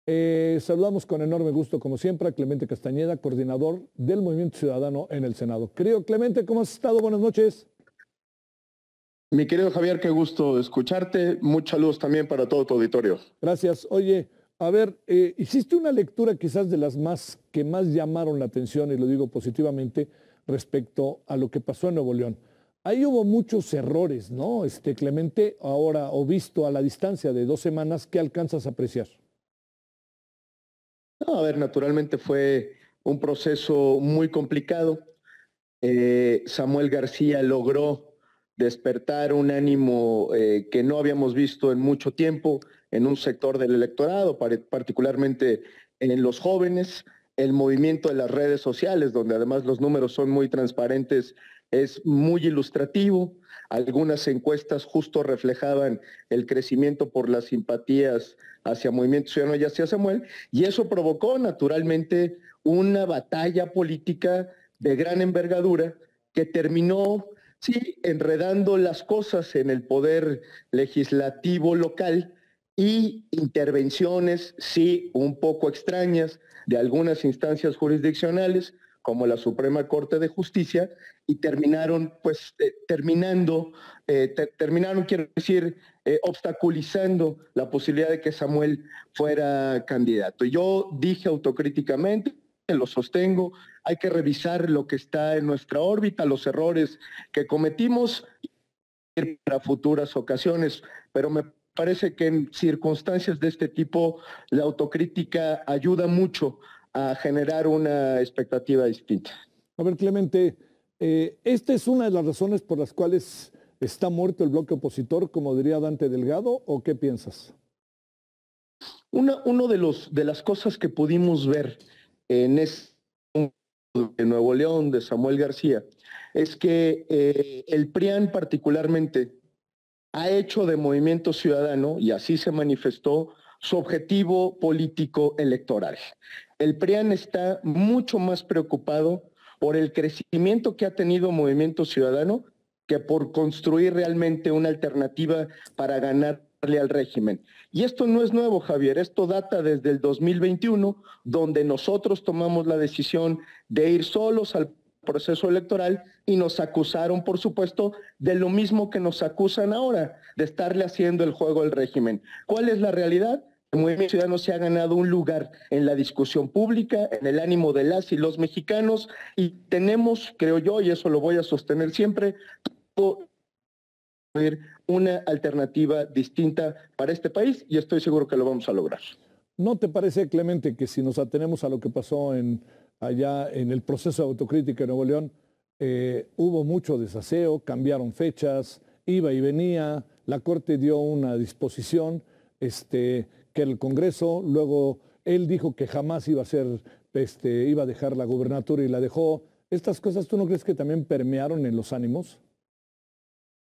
Saludamos con enorme gusto, como siempre, a Clemente Castañeda, coordinador del Movimiento Ciudadano en el Senado. Querido Clemente, ¿cómo has estado? Buenas noches. Mi querido Javier, qué gusto escucharte. Muchos saludos también para todo tu auditorio. Gracias. Oye, a ver, hiciste una lectura quizás de las más que más llamaron la atención, y lo digo positivamente, respecto a lo que pasó en Nuevo León. Ahí hubo muchos errores, ¿no? Clemente, ahora o visto a la distancia de 2 semanas, ¿qué alcanzas a apreciar? No, a ver, naturalmente fue un proceso muy complicado. Samuel García logró despertar un ánimo que no habíamos visto en mucho tiempo en un sector del electorado, particularmente en los jóvenes. El movimiento de las redes sociales, donde además los números son muy transparentes, es muy ilustrativo. Algunas encuestas justo reflejaban el crecimiento por las simpatías hacia Movimiento Ciudadano y hacia Samuel, y eso provocó naturalmente una batalla política de gran envergadura que terminó, sí, enredando las cosas en el poder legislativo local y intervenciones, sí, un poco extrañas de algunas instancias jurisdiccionales, como la Suprema Corte de Justicia, y terminaron, pues, terminaron, quiero decir, obstaculizando la posibilidad de que Samuel fuera candidato. Yo dije autocríticamente, lo sostengo, hay que revisar lo que está en nuestra órbita, los errores que cometimos para futuras ocasiones, pero me parece que en circunstancias de este tipo la autocrítica ayuda mucho a generar una expectativa distinta. A ver, Clemente, ¿esta es una de las razones por las cuales está muerto el bloque opositor, como diría Dante Delgado, o qué piensas? Uno de las cosas que pudimos ver en este de Nuevo León, de Samuel García, es que el PRIAN particularmente ha hecho de Movimiento Ciudadano, y así se manifestó, su objetivo político electoral. El PRIAN está mucho más preocupado por el crecimiento que ha tenido Movimiento Ciudadano que por construir realmente una alternativa para ganarle al régimen. Y esto no es nuevo, Javier, esto data desde el 2021, donde nosotros tomamos la decisión de ir solos al proceso electoral y nos acusaron, por supuesto, de lo mismo que nos acusan ahora, de estarle haciendo el juego al régimen. ¿Cuál es la realidad? El Movimiento Ciudadano se ha ganado un lugar en la discusión pública, en el ánimo de las y los mexicanos, y tenemos, creo yo, y eso lo voy a sostener siempre, una alternativa distinta para este país, y estoy seguro que lo vamos a lograr. ¿No te parece, Clemente, que si nos atenemos a lo que pasó allá en el proceso de autocrítica en Nuevo León, hubo mucho desaseo, cambiaron fechas, iba y venía, la Corte dio una disposición, que el Congreso, luego él dijo que jamás iba a iba a dejar la gubernatura y la dejó? ¿Estas cosas tú no crees que también permearon en los ánimos?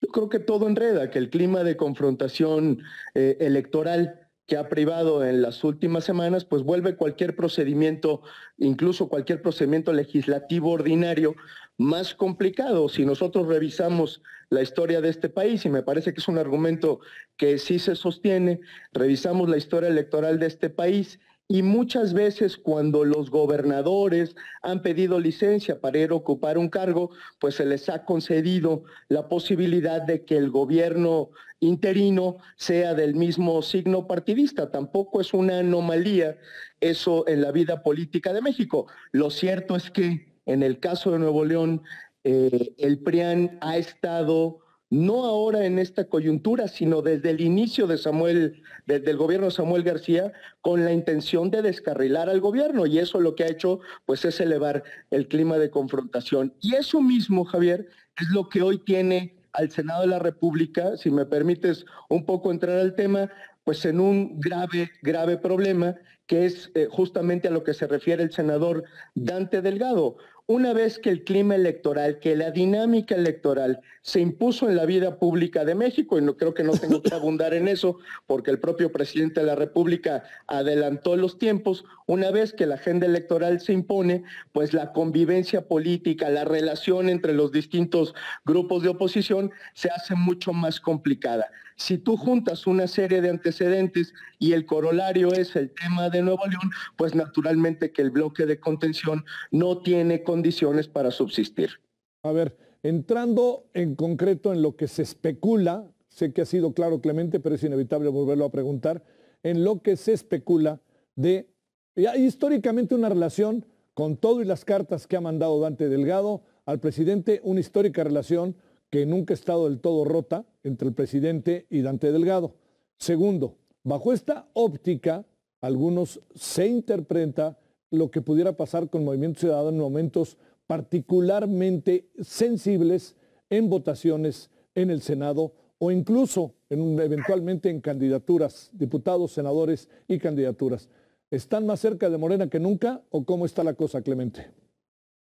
Yo creo que todo enreda, que el clima de confrontación electoral que ha privado en las últimas semanas, pues vuelve cualquier procedimiento, incluso cualquier procedimiento legislativo ordinario, más complicado. Si nosotros revisamos la historia de este país, y me parece que es un argumento que sí se sostiene, revisamos la historia electoral de este país, y muchas veces cuando los gobernadores han pedido licencia para ir a ocupar un cargo, pues se les ha concedido la posibilidad de que el gobierno interino sea del mismo signo partidista. Tampoco es una anomalía eso en la vida política de México. Lo cierto es que en el caso de Nuevo León, el PRIAN ha estado no ahora en esta coyuntura, sino desde el inicio desde el gobierno de Samuel García, con la intención de descarrilar al gobierno, y eso lo que ha hecho pues es elevar el clima de confrontación. Y eso mismo, Javier, es lo que hoy tiene al Senado de la República, si me permites un poco entrar al tema, pues en un grave problema, que es justamente a lo que se refiere el senador Dante Delgado. una vez que el clima electoral, que la dinámica electoral se impuso en la vida pública de México, y no creo que no tengo que abundar en eso, porque el propio presidente de la República adelantó los tiempos, una vez que la agenda electoral se impone, pues la convivencia política, la relación entre los distintos grupos de oposición se hace mucho más complicada. Si tú juntas una serie de antecedentes y el corolario es el tema de Nuevo León, pues naturalmente que el bloque de contención no tiene condiciones para subsistir. A ver, entrando en concreto en lo que se especula, sé que ha sido claro, Clemente, pero es inevitable volverlo a preguntar, en lo que se especula de, hay históricamente una relación con todo y las cartas que ha mandado Dante Delgado al presidente, una histórica relación que nunca ha estado del todo rota entre el presidente y Dante Delgado. Segundo, bajo esta óptica, algunos se interpreta lo que pudiera pasar con Movimiento Ciudadano en momentos particularmente sensibles en votaciones en el Senado o incluso eventualmente en candidaturas, diputados, senadores y candidaturas. ¿Están más cerca de Morena que nunca o cómo está la cosa, Clemente?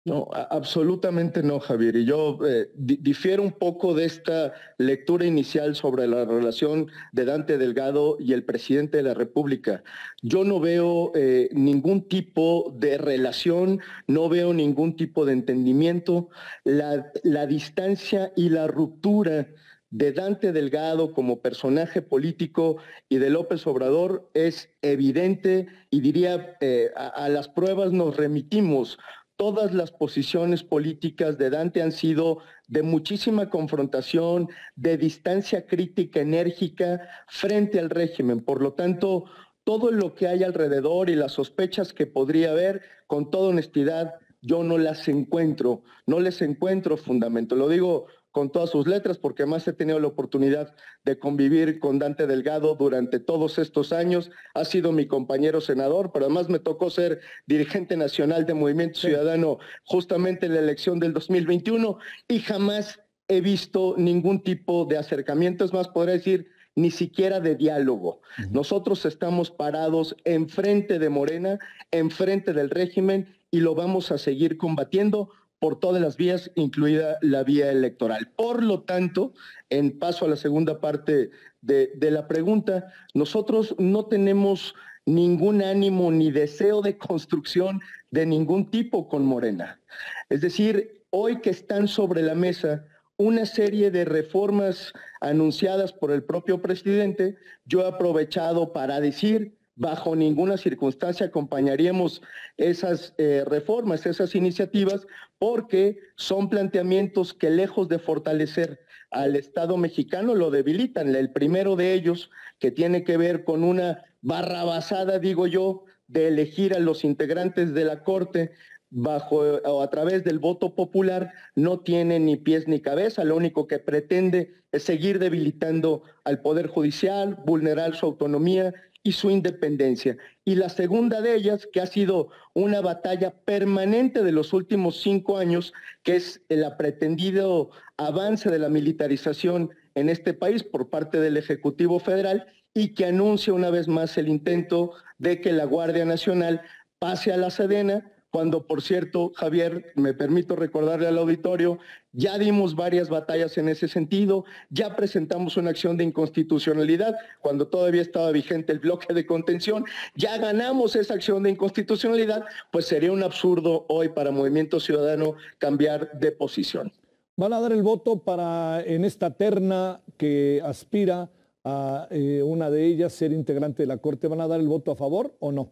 No, absolutamente no, Javier. Y yo difiero un poco de esta lectura inicial sobre la relación de Dante Delgado y el presidente de la República. Yo no veo ningún tipo de relación, no veo ningún tipo de entendimiento. La distancia y la ruptura de Dante Delgado como personaje político y de López Obrador es evidente y diría, a las pruebas nos remitimos. Todas las posiciones políticas de Dante han sido de muchísima confrontación, de distancia crítica enérgica frente al régimen. Por lo tanto, todo lo que hay alrededor y las sospechas que podría haber, con toda honestidad, yo no las encuentro, no les encuentro fundamento. Lo digo con todas sus letras, porque más he tenido la oportunidad de convivir con Dante Delgado durante todos estos años. Ha sido mi compañero senador, pero además me tocó ser dirigente nacional de Movimiento Ciudadano justamente en la elección del 2021 y jamás he visto ningún tipo de acercamiento. Es más, podría decir, ni siquiera de diálogo. Nosotros estamos parados enfrente de Morena, enfrente del régimen y lo vamos a seguir combatiendo por todas las vías, incluida la vía electoral. Por lo tanto, en paso a la segunda parte de la pregunta, nosotros no tenemos ningún ánimo ni deseo de construcción de ningún tipo con Morena. Es decir, hoy que están sobre la mesa una serie de reformas anunciadas por el propio presidente, yo he aprovechado para decir, bajo ninguna circunstancia acompañaríamos esas reformas, esas iniciativas, porque son planteamientos que lejos de fortalecer al Estado mexicano lo debilitan. El primero de ellos, que tiene que ver con una barrabasada, digo yo, de elegir a los integrantes de la Corte bajo o a través del voto popular, no tiene ni pies ni cabeza. Lo único que pretende es seguir debilitando al Poder Judicial, vulnerar su autonomía y su independencia. Y la segunda de ellas, que ha sido una batalla permanente de los últimos 5 años, que es el pretendido avance de la militarización en este país por parte del Ejecutivo Federal y que anuncia una vez más el intento de que la Guardia Nacional pase a la Sedena, cuando, por cierto, Javier, me permito recordarle al auditorio, ya dimos varias batallas en ese sentido, ya presentamos una acción de inconstitucionalidad cuando todavía estaba vigente el bloque de contención, ya ganamos esa acción de inconstitucionalidad, pues sería un absurdo hoy para Movimiento Ciudadano cambiar de posición. ¿Van a dar el voto para en esta terna que aspira a una de ellas ser integrante de la Corte? ¿Van a dar el voto a favor o no?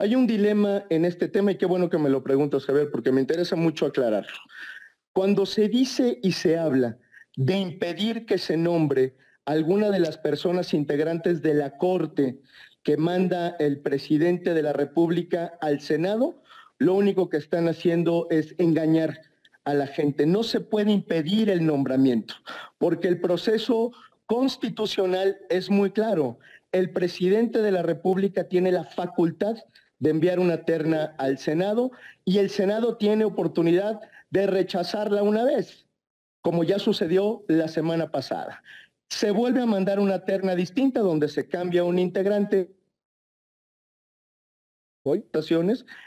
Hay un dilema en este tema y qué bueno que me lo preguntas, Javier, porque me interesa mucho aclararlo. Cuando se dice y se habla de impedir que se nombre alguna de las personas integrantes de la Corte que manda el presidente de la República al Senado, lo único que están haciendo es engañar a la gente. No se puede impedir el nombramiento, porque el proceso constitucional es muy claro. El presidente de la República tiene la facultad de enviar una terna al Senado y el Senado tiene oportunidad de rechazarla una vez, como ya sucedió la semana pasada. Se vuelve a mandar una terna distinta donde se cambia un integrante. ¿Hoy? Sí.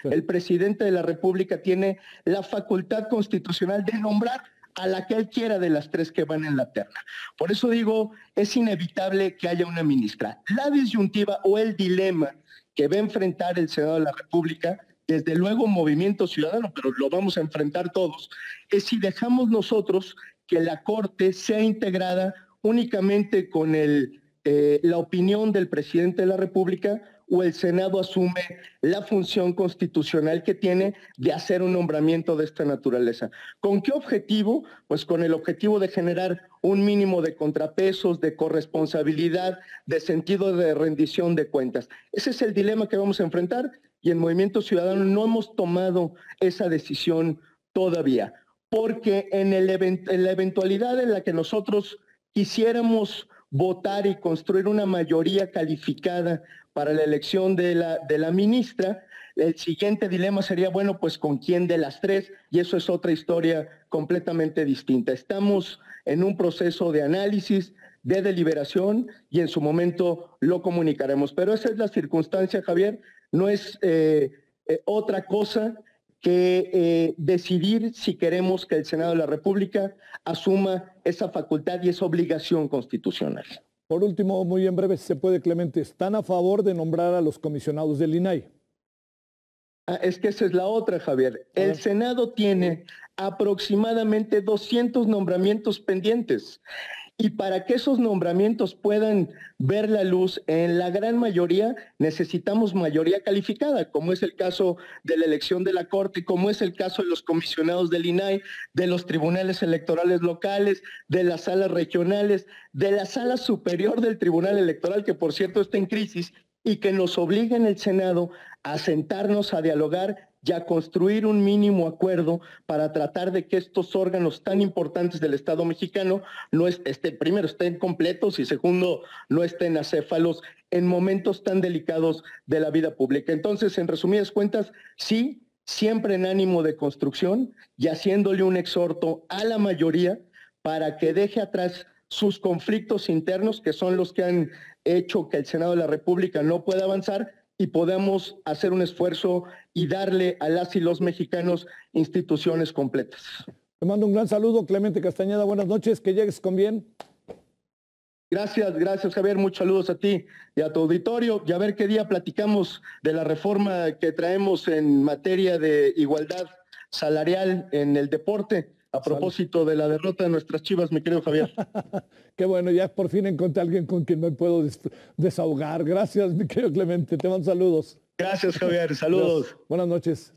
El presidente de la República tiene la facultad constitucional de nombrar a la que él quiera de las tres que van en la terna. Por eso digo, es inevitable que haya una ministra. La disyuntiva o el dilema que va a enfrentar el Senado de la República, desde luego Movimiento Ciudadano, pero lo vamos a enfrentar todos, es si dejamos nosotros que la Corte sea integrada únicamente con la opinión del presidente de la República, o el Senado asume la función constitucional que tiene de hacer un nombramiento de esta naturaleza. ¿Con qué objetivo? Pues con el objetivo de generar un mínimo de contrapesos, de corresponsabilidad, de sentido de rendición de cuentas. Ese es el dilema que vamos a enfrentar y en Movimiento Ciudadano no hemos tomado esa decisión todavía, porque en la eventualidad en la que nosotros quisiéramos votar y construir una mayoría calificada para la elección de la ministra, el siguiente dilema sería, bueno, pues con quién de las tres, y eso es otra historia completamente distinta. Estamos en un proceso de análisis, de deliberación, y en su momento lo comunicaremos. Pero esa es la circunstancia, Javier, no es otra cosa que decidir si queremos que el Senado de la República asuma esa facultad y esa obligación constitucional. Por último, muy en breve, si se puede, Clemente, ¿están a favor de nombrar a los comisionados del INAI? Es que esa es la otra, Javier. El Senado tiene aproximadamente 200 nombramientos pendientes. Y para que esos nombramientos puedan ver la luz, en la gran mayoría necesitamos mayoría calificada, como es el caso de la elección de la Corte, como es el caso de los comisionados del INAI, de los tribunales electorales locales, de las salas regionales, de la sala superior del Tribunal Electoral, que por cierto está en crisis, y que nos obliga en el Senado a sentarnos a dialogar y a construir un mínimo acuerdo para tratar de que estos órganos tan importantes del Estado mexicano primero estén completos y segundo, no estén acéfalos en momentos tan delicados de la vida pública. Entonces, en resumidas cuentas, sí, siempre en ánimo de construcción y haciéndole un exhorto a la mayoría para que deje atrás sus conflictos internos, que son los que han hecho que el Senado de la República no pueda avanzar, y podamos hacer un esfuerzo y darle a las y los mexicanos instituciones completas. Te mando un gran saludo, Clemente Castañeda. Buenas noches, que llegues con bien. Gracias, Javier. Muchos saludos a ti y a tu auditorio. Y a ver qué día platicamos de la reforma que traemos en materia de igualdad salarial en el deporte. A propósito de la derrota de nuestras Chivas, mi querido Javier. Qué bueno, ya por fin encontré a alguien con quien me puedo desahogar. Gracias, mi querido Clemente. Te mando saludos. Gracias, Javier. Saludos. Buenas noches.